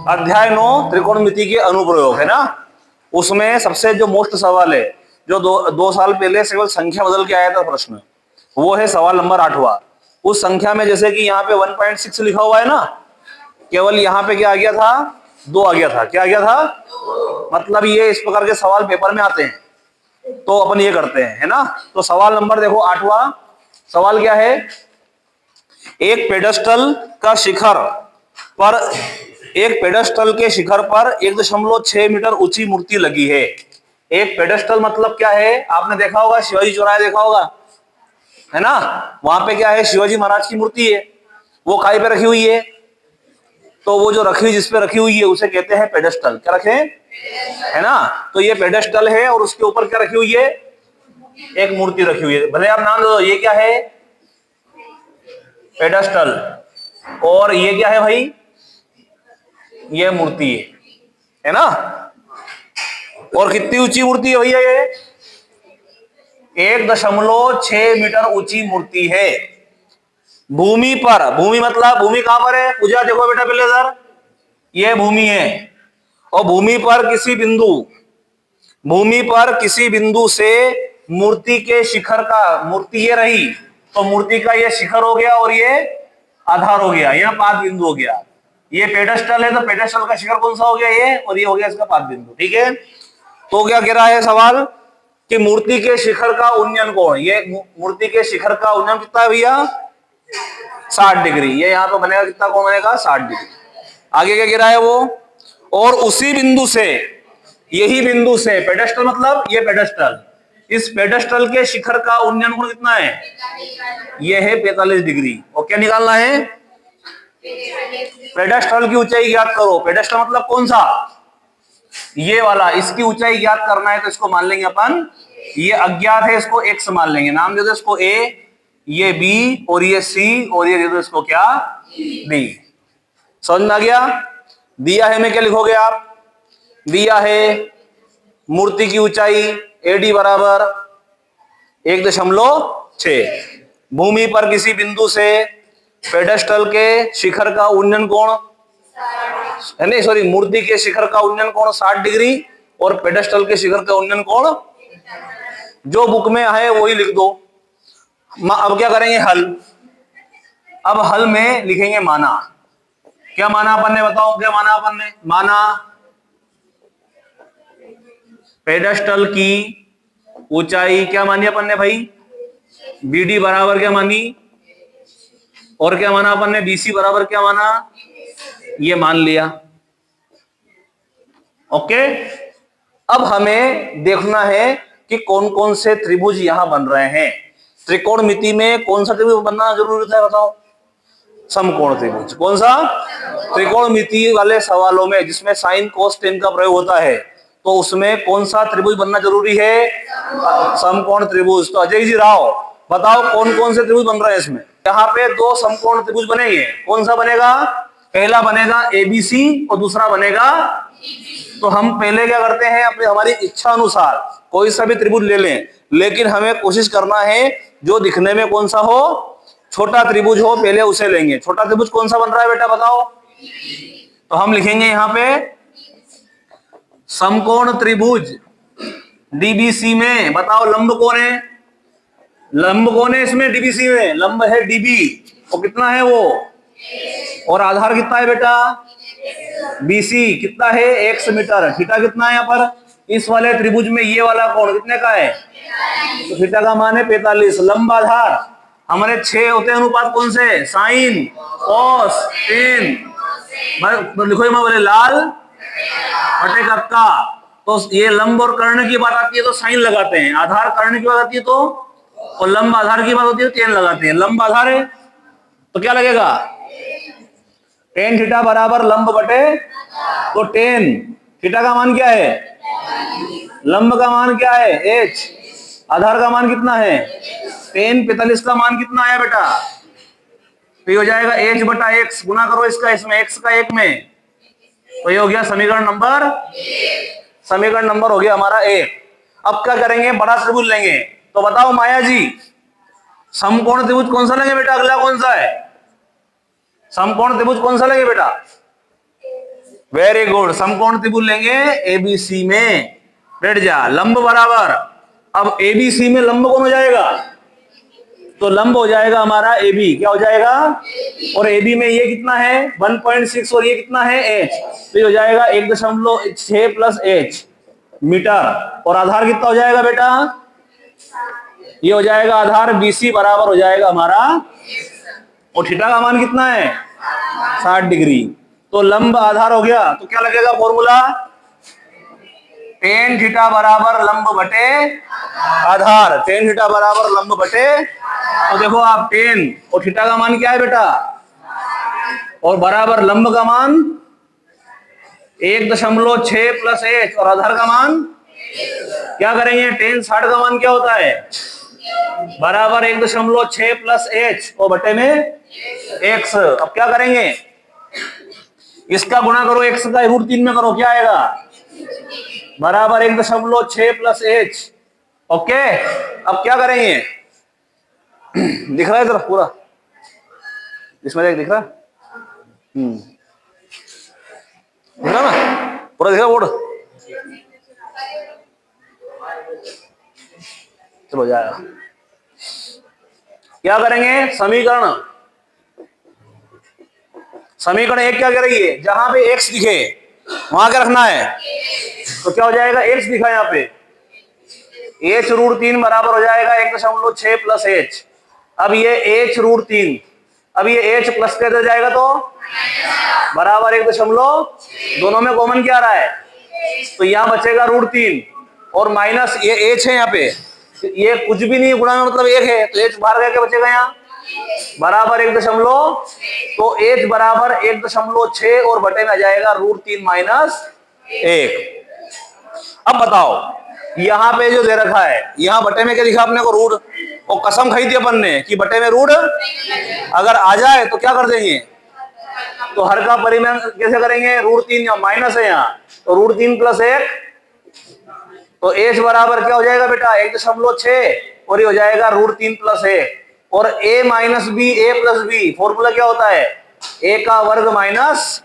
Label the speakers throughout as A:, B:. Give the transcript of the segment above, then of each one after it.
A: अध्याय 9 त्रिकोणमिति के अनुप्रयोग है ना। उसमें सबसे जो मोस्ट सवाल है, जो दो साल पहले केवल संख्या बदल के आया था प्रश्न, वो है सवाल नंबर 8वां। उस संख्या में जैसे कि यहाँ पे 1.6 लिखा हुआ है ना, केवल यहाँ पे क्या आ गया था, 2 आ गया था। क्या आ गया था, मतलब ये इस प्रकार के सवाल पेपर में आते हैं, तो अपन ये करते हैं, है ना। तो सवाल नंबर देखो 8वां सवाल क्या है, एक पेडस्टल का शिखर पर, एक पेडस्टल के शिखर पर 1.6 मीटर ऊंची मूर्ति लगी है। एक पेडस्टल मतलब क्या है, आपने देखा होगा शिवाजी चौराहे देखा होगा, है ना। वहां पे क्या है, शिवाजी महाराज की मूर्ति है, वो काय पे रखी हुई है, तो वो जो रखी, जिस पे रखी हुई है उसे कहते हैं पेडस्टल। क्या रखे, है ना। तो ये पेडस्टल है और उसके ऊपर क्या रखी हुई है, एक मूर्ति रखी हुई है। भले आप नाम दो, ये क्या है, पेडस्टल, और ये क्या है भाई, ये मूर्ति है ना। और कितनी ऊंची मूर्ति है भैया, ये 1.6 मीटर ऊंची मूर्ति है। भूमि पर, भूमि मतलब भूमि कहां पर है, पूजा देखो बेटा पहले इधर, ये भूमि है। और भूमि पर किसी बिंदु, भूमि पर किसी बिंदु से मूर्ति के शिखर का, मूर्ति ये रही तो मूर्ति का ये शिखर हो गया और ये आधार हो गया, यह पाद बिंदु हो गया। ये पेडस्टल है तो पेडस्टल का शिखर कौन सा हो गया, ये, और ये हो गया इसका पाद बिंदु। ठीक है, तो क्या कह रहा है सवाल कि मूर्ति के शिखर का उन्नयन कोण, ये मूर्ति के शिखर का उन्नयन कितना है भैया, 60 डिग्री। ये यहाँ पे बनेगा कितना, कोण बनेगा 60 डिग्री। आगे क्या कह रहा है वो, और उसी बिंदु से, यही बिंदु से, पेडस्टल मतलब ये पेडस्टल, इस पेडस्टल के शिखर का उन्नयन कोण कितना है, ये है 45 डिग्री। और क्या निकालना है, पेडस्टल की ऊंचाई ज्ञात करो। पेडस्टल मतलब कौन सा, ये वाला, इसकी ऊंचाई ज्ञात करना है तो इसको मान लेंगे अपन, ये अज्ञात है, इसको x मान लेंगे, नाम दे दो इसको a, ये b, और ये c, और ये दे दो इसको क्या, d। समझ में आ गया। दिया है में क्या लिखोगे आप, दिया है मूर्ति की ऊंचाई AD बराबर 1.6, भूमि पर किसी बिंदु से पेडस्टल के शिखर का उन्नयन कोण, नहीं सॉरी, मूर्ति के शिखर का उन्नयन कोण 60 डिग्री और पेडस्टल के शिखर का उन्नयन कोण, जो बुक में है वही लिख दो। अब क्या करेंगे, हल। अब हल में लिखेंगे माना। क्या माना अपन ने, बताओ क्या माना अपन ने, माना पेडस्टल की ऊंचाई क्या मानी अपन ने भाई, BD बराबर क्या मानी, और क्या माना अपन ने, BC बराबर क्या माना, ये मान लिया। ओके, अब हमें देखना है कि कौन कौन से त्रिभुज यहां बन रहे हैं। त्रिकोणमिति में कौन सा त्रिभुज बनना जरूरी होता है, बताओ, समकोण त्रिभुज। कौन सा, त्रिकोणमिति वाले सवालों में जिसमें साइन कोस टेन का प्रयोग होता है, तो उसमें कौन सा त्रिभुज बनना जरूरी है, समकोण त्रिभुज। तो अजय जी राव बताओ कौन कौन से त्रिभुज बन रहे हैं इसमें। यहाँ पे 2 समकोण त्रिभुज बनेंगे, कौन सा बनेगा, पहला बनेगा ABC और दूसरा बनेगा, तो हम पहले क्या करते हैं, अपने हमारी इच्छा अनुसार कोई सा भी त्रिभुज ले लें, लेकिन हमें कोशिश करना है जो दिखने में कौन सा हो, छोटा त्रिभुज हो, पहले उसे लेंगे। छोटा त्रिभुज कौन सा बन रहा है बेटा बताओ, तो हम लिखेंगे यहां पे समकोण त्रिभुज DBC में। बताओ लंब कौन है, लंब कौन है इसमें, DBC में लंब है DB, और कितना है वो, और आधार कितना है बेटा, BC कितना है, x मीटर। थीटा कितना है यहाँ पर, इस वाले त्रिभुज में ये वाला कोण कितने का है, तो थीटा का मान है 45। लंब आधार हमारे 6 होते हैं अनुपात, कौन से, साइन कॉस टेन, लिखो मैं बोले लाल बटे कक्का। तो ये लंब और कर्ण की बात आती है तो साइन लगाते हैं, आधार कर्ण की बात आती है तो, और लंब आधार की बात होती है तो टेन लगाते हैं। लंब आधार है तो क्या लगेगा, टेन थीटा बराबर लंब बटे, तो टेन थीटा का मान क्या है, लंब का मान क्या है h, आधार का मान कितना है, टेन, 45 का मान कितना आया बेटा, तो ये हो जाएगा h बटा x, गुना करो इसका इसमें, x का 1 में, तो ये हो गया समीकरण नंबर, समीकरण नंबर हो गया हमारा 1। अब क्या करेंगे, बड़ा त्रिभुज लेंगे। तो बताओ माया जी, समकोण त्रिभुज कौन सा लेंगे बेटा, अगला कौन सा है, समकोण त्रिभुज कौन सा लेंगे बेटा, वेरी गुड। समकोण त्रिभुज लेंगे एबीसी में, बैठ जा। लंब बराबर, अब एबीसी में लंब कौन हो जाएगा, तो लंब हो जाएगा हमारा AB। क्या हो जाएगा, और AB में ये कितना है 1.6 और ये कितना है H, तो ये हो जाएगा 1.6 प्लस H मीटर। और आधार कितना हो जाएगा बेटा, ये हो जाएगा आधार BC बराबर हो जाएगा हमारा, और थीटा का मान कितना है 60 डिग्री। तो लंब आधार हो गया, तो क्या लगेगा फॉर्मूला, टेन थीटा बराबर लंब बटे आधार, टेन थीटा बराबर लंब बटे। तो देखो आप टेन और थीटा का मान क्या है बेटा, और बराबर लंब का मान 1.6 प्लस H और आधार का मान क्या करेंगे, टेन 60 का मान क्या होता है बराबर 1.6 प्लस H और बटे में x। अब क्या करेंगे, इसका गुणा करो x का √3 में करो, क्या आएगा बराबर 1.6 प्लस H। ओके, अब क्या करेंगे, दिख रहा है इधर पूरा, इसमें दिख रहा, दिख रहा ना, पूरा दिख रहा बोर्ड, चलो जाएगा। क्या करेंगे, समीकरण एक क्या कह रही है, जहां पे x दिखे वहां क्या रखना है, तो क्या हो जाएगा x दिखा यहाँ पे, H √3 बराबर हो जाएगा 1.6 प्लस H। अब ये H √3, अब ये H प्लस कैसे जाएगा, तो बराबर 1 दोनों में कॉमन क्या आ रहा है, तो यहाँ बचेगा √3 और माइनस ये H है यहाँ पे, ये कुछ भी नहीं, गुणा में मतलब 1 है, तो H बाहर क्या बचेगा यहाँ बराबर 1 तो H बराबर 1.6 और बटे में आ जाएगा √3 माइनस 1। अब बताओ यहां पे जो दे रखा है, यहां बटे में क्या दिखा अपने को, रूट, और कसम खाई थी अपन ने कि बटे में रूट अगर आ जाए तो क्या कर देंगे, तो हर का परिमाण कैसे करेंगे, √3 माइनस है यहाँ, तो √3 प्लस 1, तो H बराबर क्या हो जाएगा बेटा 1.6 और ये हो जाएगा √3 प्लस 1, और a minus b a plus b, formula क्या होता है a का वर्ग माइनस,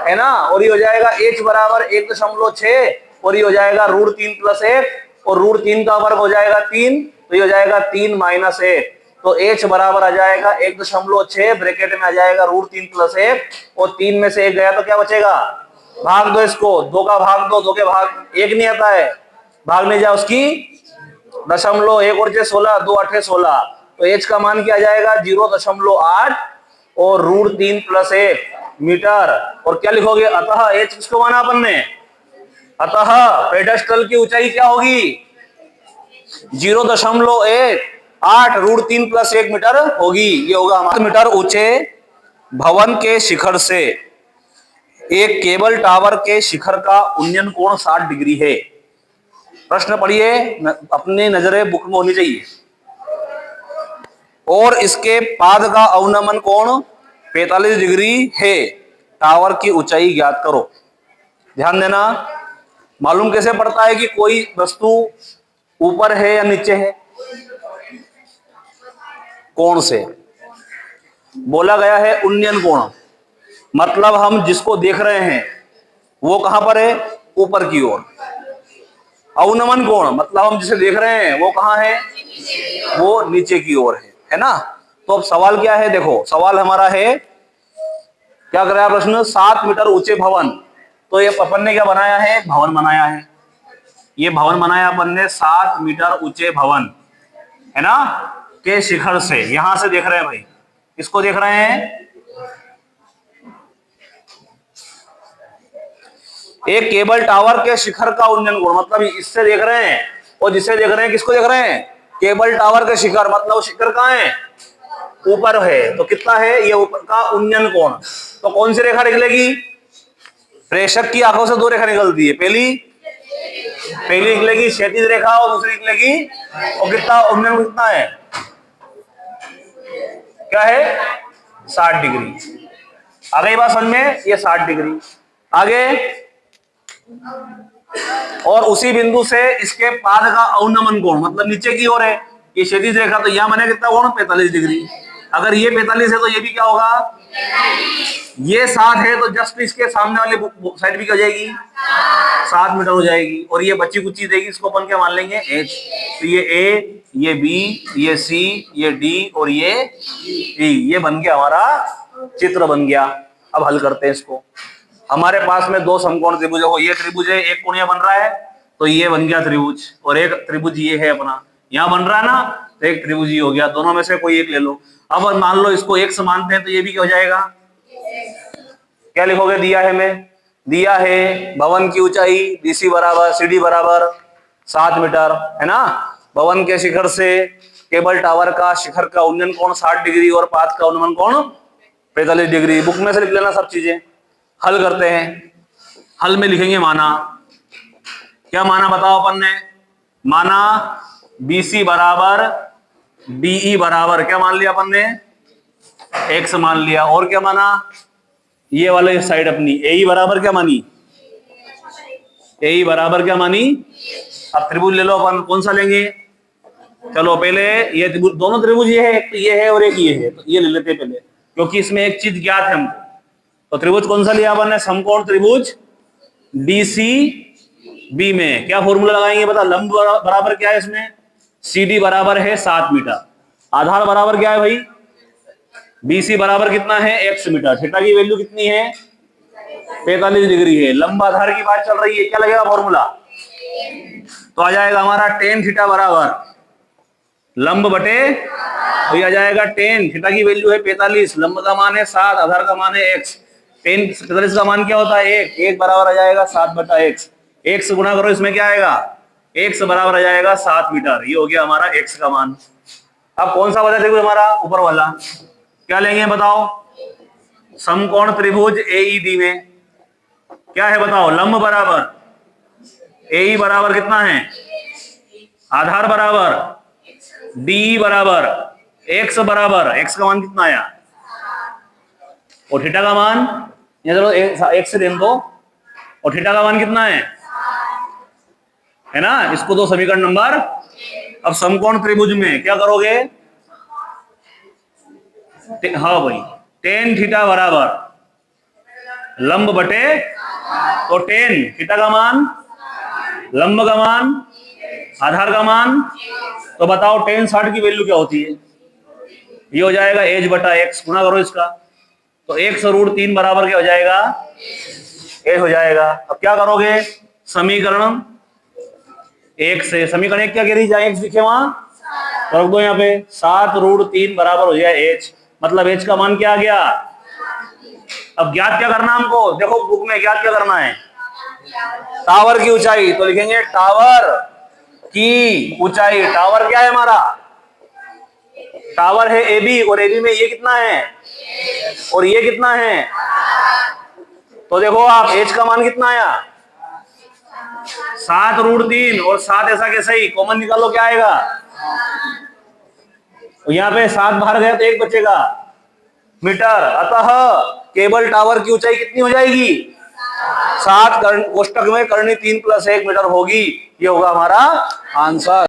A: है ना, और ये हो जाएगा H बराबर 1.6 और ये हो जाएगा √3 प्लस 1, और √3 का वर्ग हो जाएगा 3, तो ये हो जाएगा 3 माइनस 1, तो H बराबर आ जाएगा 1.6, ब्रैकेट में आ जाएगा √3 प्लस 1, और 3 में से 1 गया तो क्या बचेगा, भाग दो इसको, 2 का भाग 2, 2 के भाग 1 नहीं आता है, भागने जाओ उसकी 0.1 और 16, 2 8 16, तो H का मान क्या आ जाएगा 0.8 और √3 प्लस 1 मीटर। और क्या लिखोगे, अतः H किसको माना अपन ने, अतः पेडस्टल की ऊंचाई क्या होगी 0.8 √3 प्लस 1 मीटर होगी। ये होगा हमारा मीटर ऊंचे भवन के शिखर से एक केबल टावर के शिखर का उन्नयन कोण 60 डिग्री है। प्रश्न पढ़िए, अपनी नजरें बुक में होनी चाहिए। और इसके पाद का अवनमन कोण 45 डिग्री है, टावर की ऊंचाई ज्ञात करो। ध्यान देना, मालूम कैसे पड़ता है कि कोई वस्तु ऊपर है या नीचे है, कोण से। बोला गया है उन्नयन कोण, मतलब हम जिसको देख रहे हैं वो कहां पर है, ऊपर की ओर। अवनमन कोण मतलब हम जिसे देख रहे हैं वो कहां है, वो नीचे की ओर है ना। तो अब सवाल क्या है, देखो सवाल हमारा है, क्या कर रहा है प्रश्न, 7 मीटर ऊंचे भवन। तो ये अपन ने क्या बनाया है, भवन बनाया है, ये भवन बनाया अपन ने 7 मीटर ऊंचे भवन, है ना, के शिखर से, यहां से देख रहे हैं भाई, इसको देख रहे हैं, एक केबल टावर के शिखर का उन्नयन कोण, मतलब इससे देख रहे हैं, और जिसे देख रहे हैं किसको देख रहे हैं, केबल टावर के शिखर, मतलब शिखर कहां है, ऊपर है, तो कितना है ये ऊपर का उन्नयन कोण। तो कौन सी रेखा निकलेगी, प्रेक्षक की आंखों से 2 रेखा निकलती है, पहली निकलेगी क्षैतिज रेखा और दूसरी निकलेगी, और कितना उन्नयन कितना है, क्या है 60 डिग्री। आ गई बात समझ में, ये 60 डिग्री। आगे, और उसी बिंदु से इसके पाद का अवनमन कोण, मतलब नीचे की ओर है, ये क्षैतिज रेखा, तो यहां बने कितना कोण 45 डिग्री। अगर ये 45 है तो ये भी क्या होगा, ये 7 है तो जस्ट इसके सामने वाली साइड भी क्या हो जाएगी, 7 मीटर हो जाएगी। और ये बच्ची कुछ चीज देगी, इसको अपन क्या मान लेंगे, एच। तो ये ए, ये बी, ये सी, ये डी और ये ई, ये बन गया हमारा चित्र बन गया। अब हल करते हैं इसको। हमारे पास में दो समकोण त्रिभुज है, ये त्रिभुज है, एक कोणीय बन रहा है तो ये बन गया त्रिभुज, और एक त्रिभुज ये है अपना, यहाँ बन रहा है ना, तो एक त्रिभुज ही हो गया। दोनों में से कोई एक ले लो। अब मान लो इसको एक से मानते हैं तो ये भी क्या हो जाएगा, क्या लिखोगे, दिया है में, दिया है भवन की ऊंचाई बीसी बराबर सीडी बराबर 7 मीटर है ना। भवन के शिखर से केबल टावर का शिखर का उन्नयन कोण 60 डिग्री और पाद का उन्नयन कोण 45 डिग्री। बुक में से लिख लेना सब चीजें। हल करते हैं। हल में लिखेंगे माना, क्या माना बताओ अपन ने, माना BC बराबर DE बराबर क्या मान लिया अपन ने, x मान लिया। और क्या माना, ये वाले साइड अपनी AE बराबर क्या मानी, AE बराबर क्या मानी। अब त्रिभुज ले लो अपन, कौन सा लेंगे, चलो पहले ये त्रिभुज, दोनों त्रिभुज ये है, एक तो ये है और एक ये है, तो ये ले लेते हैं पहले, क्योंकि इसमें एक चीज ज्ञात है हमको। तो त्रिभुज कौन सा लिया अपन ने, समकोण त्रिभुज DCB में क्या फॉर्मूला लगाएंगे बता, लंब बराबर क्या है इसमें, CD बराबर है 7 मीटर, आधार बराबर क्या है भाई, BC बराबर कितना है x मीटर, थीटा की वैल्यू कितनी है 45 डिग्री है, लंब आधार की बात चल रही है, क्या लगेगा फॉर्मूला, तो आ जाएगा हमारा tan थीटा बराबर लंब बटे, तो आ जाएगा tan थीटा की वैल्यू है 45, लंब का मान है 7, आधार का मान है x, tan 45 का मान क्या होता है 1 बराबर आ जाएगा 7 बटा x, x से गुणा करो, इसमें क्या आएगा x बराबर आ जाएगा 7 मीटर, ये हो गया हमारा x का मान। अब कौन सा बचा त्रिभुज हमारा, ऊपर वाला, क्या लेंगे बताओ, समकोण त्रिभुज AED में क्या है बताओ, लंब बराबर AE बराबर कितना है, आधार बराबर DE बराबर x बराबर, x का मान कितना आया, और थीटा का मान, ये चलो x से दें दो, और थीटा का मान कितना है ना, इसको दो समीकरण नंबर। अब समकोण त्रिभुज में क्या करोगे, हाँ भाई, tan थीटा बराबर लंब बटे, तो tan थीटा का मान, लंब का मान, आधार का मान, तो बताओ tan 60 की वैल्यू क्या होती है, ये हो जाएगा h बटा x, गुना करो इसका, तो x√3 बराबर क्या हो जाएगा, h हो जाएगा। अब क्या करोगे, समीकरण 1 से, समीकरण 1 क्या कह रही है, x दिखे वहां तो रख दो यहाँ पे, 7√3 बराबर हो जाए h, मतलब h का मान क्या आ गया। अब ज्ञात क्या करना हमको, देखो बुक में ज्ञात क्या करना है, टावर की ऊंचाई, तो लिखेंगे टावर की ऊंचाई, टावर क्या है हमारा, टावर है AB, और AB में ये कितना है और ये कितना है, तो देखो आप h का मान कितना आया 7√3, और 7 ऐसा कैसे ही, कॉमन निकालो क्या आएगा, यहाँ पे 7 बाहर गया तो 1 बचेगा मीटर, अतः केबल टावर की ऊंचाई कितनी हो जाएगी 7 कोष्टक में करनी 3 + 1 मीटर होगी, ये होगा हमारा आंसर।